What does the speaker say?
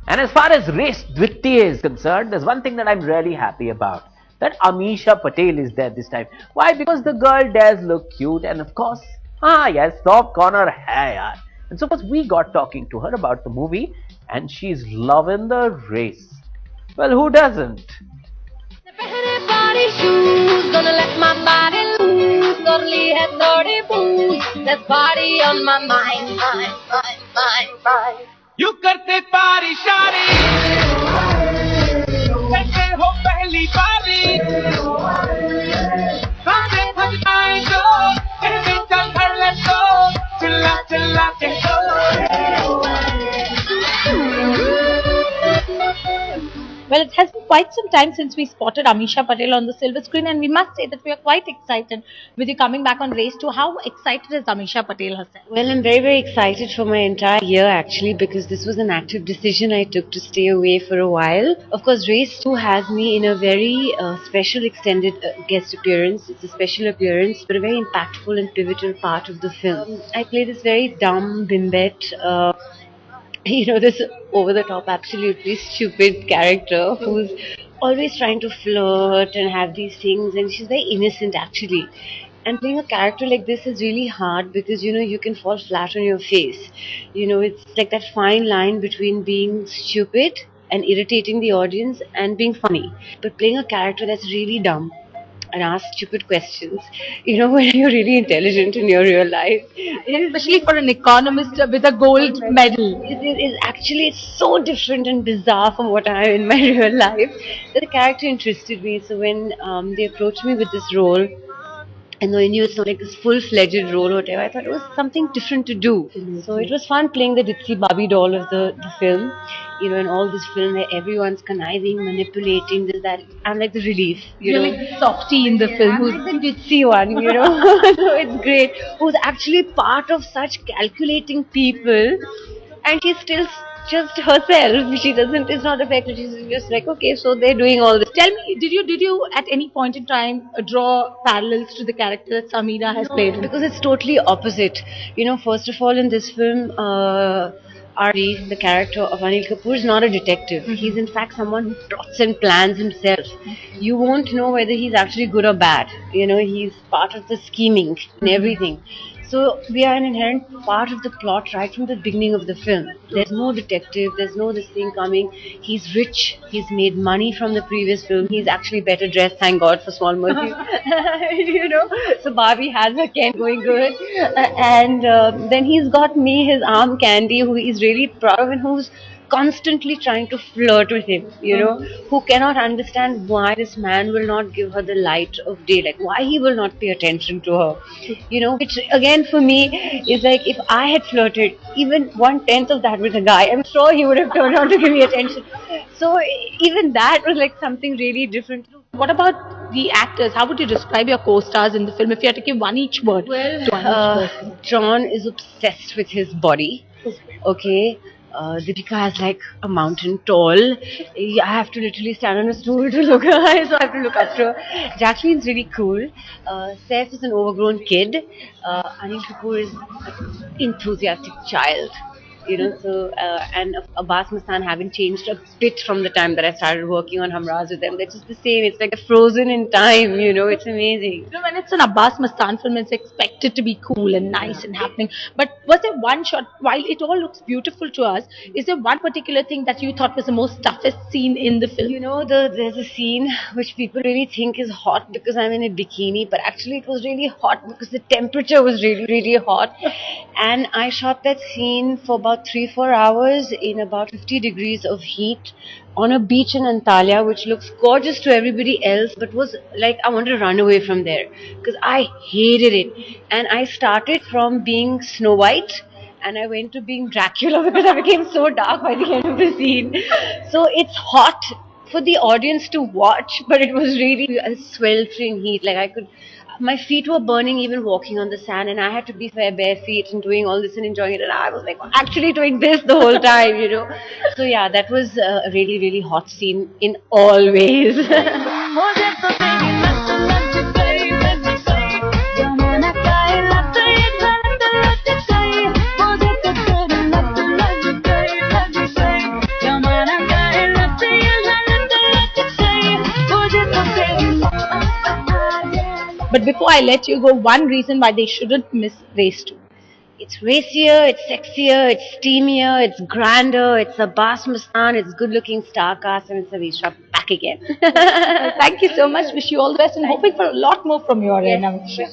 And as far as Race Dwitti is concerned, there's one thing that I'm really happy about. That Amisha Patel is there this time. Why? Because the girl does look cute, and of course, yes, soft corner hai yaar. And so we got talking to her about the movie, and she's loving the race. Well, who doesn't? Gonna let my body loose. Totally had 30 booze. There's party on my mind, mind. You करते पारी शारी कैसे हो पहली बारी कांधे थक जाए जो कहते चल घर ले तो चिल्ला चिल्ला के Well, it has been quite some time since we spotted Amisha Patel on the silver screen, and we must say that we are quite excited with you coming back on Race 2. How excited is Amisha Patel herself? Well, I'm very, very excited for my entire year actually, because this was an active decision I took to stay away for a while. Of course, Race 2 has me in a very special extended guest appearance. It's a special appearance, but a very impactful and pivotal part of the film. I play this very dumb bimbette, this over-the-top, absolutely stupid character who's always trying to flirt and have these things, and she's very innocent actually. And playing a character like this is really hard because, you can fall flat on your face. It's like that fine line between being stupid and irritating the audience and being funny. But playing a character that's really dumb and ask stupid questions, when you're really intelligent in your real life. Especially for an economist with a gold medal. It's so different and bizarre from what I am in my real life that the character interested me. So when they approached me with this role, and I knew it's not like this full-fledged role or whatever, I thought it was something different to do. So it was fun playing the ditzy Barbie doll of the film. In all this film where everyone's conniving, manipulating, this, that. I'm like the relief. You're like the softie in the film. Who's the ditzy one, So it's great. Who's actually part of such calculating people, and she's still just herself. She doesn't, it's not affected. She's just like, okay, so they're doing all this. Tell me, did you at any point in time draw parallels to the character that Sameera has played? Because it's totally opposite. First of all, in this film, Ari, the character of Anil Kapoor, is not a detective. He's in fact someone who plots and plans himself. You won't know whether he's actually good or bad. He's part of the scheming and everything. So we are an inherent part of the plot right from the beginning of the film. There's no detective, there's no this thing coming. He's rich, he's made money from the previous film. He's actually better dressed, thank God, for small mercies. So Barbie has her Ken going good. And then he's got me, his arm Candy, who he's really proud of and who's constantly trying to flirt with him, who cannot understand why this man will not give her the light of day, like why he will not pay attention to her, which again for me is like if I had flirted even 1/10 of that with a guy, I'm sure he would have turned out to give me attention. So even that was like something really different. What about the actors? How would you describe your co-stars in the film if you had to give one each word? Well, John is obsessed with his body. Okay. Deepika has like a mountain tall. I have to literally stand on a stool to look at her, so I have to look up to her. Jacqueline's really cool. Saif is an overgrown kid. Anil Kapoor is an enthusiastic child. And Abbas Mastan haven't changed a bit from the time that I started working on Hamraz with them. They're just the same. It's like frozen in time, it's amazing. When it's an Abbas Mastan film, it's expected to be cool and nice and happening. But was there one shot, while it all looks beautiful to us, is there one particular thing that you thought was the most toughest scene in the film? There's a scene which people really think is hot because I'm in a bikini, but actually it was really hot because the temperature was really, really hot. And I shot that scene for about 3-4 hours in about 50 degrees of heat on a beach in Antalya, which looks gorgeous to everybody else, but was like I wanted to run away from there because I hated it. And I started from being Snow White and I went to being Dracula because I became so dark by the end of the scene. So it's hot for the audience to watch, but it was really a sweltering heat. Like my feet were burning even walking on the sand, and I had to be bare feet and doing all this and enjoying it, and I was like actually doing this the whole time, So yeah, that was a really, really hot scene in all ways. But before I let you go, one reason why they shouldn't miss Race 2. It's racier, it's sexier, it's steamier, it's grander, it's a Bas Mustan, it's good-looking star cast, and it's Avisha back again. Thank you so much. Wish you all the best and hoping for a lot more from your end. I'm sure.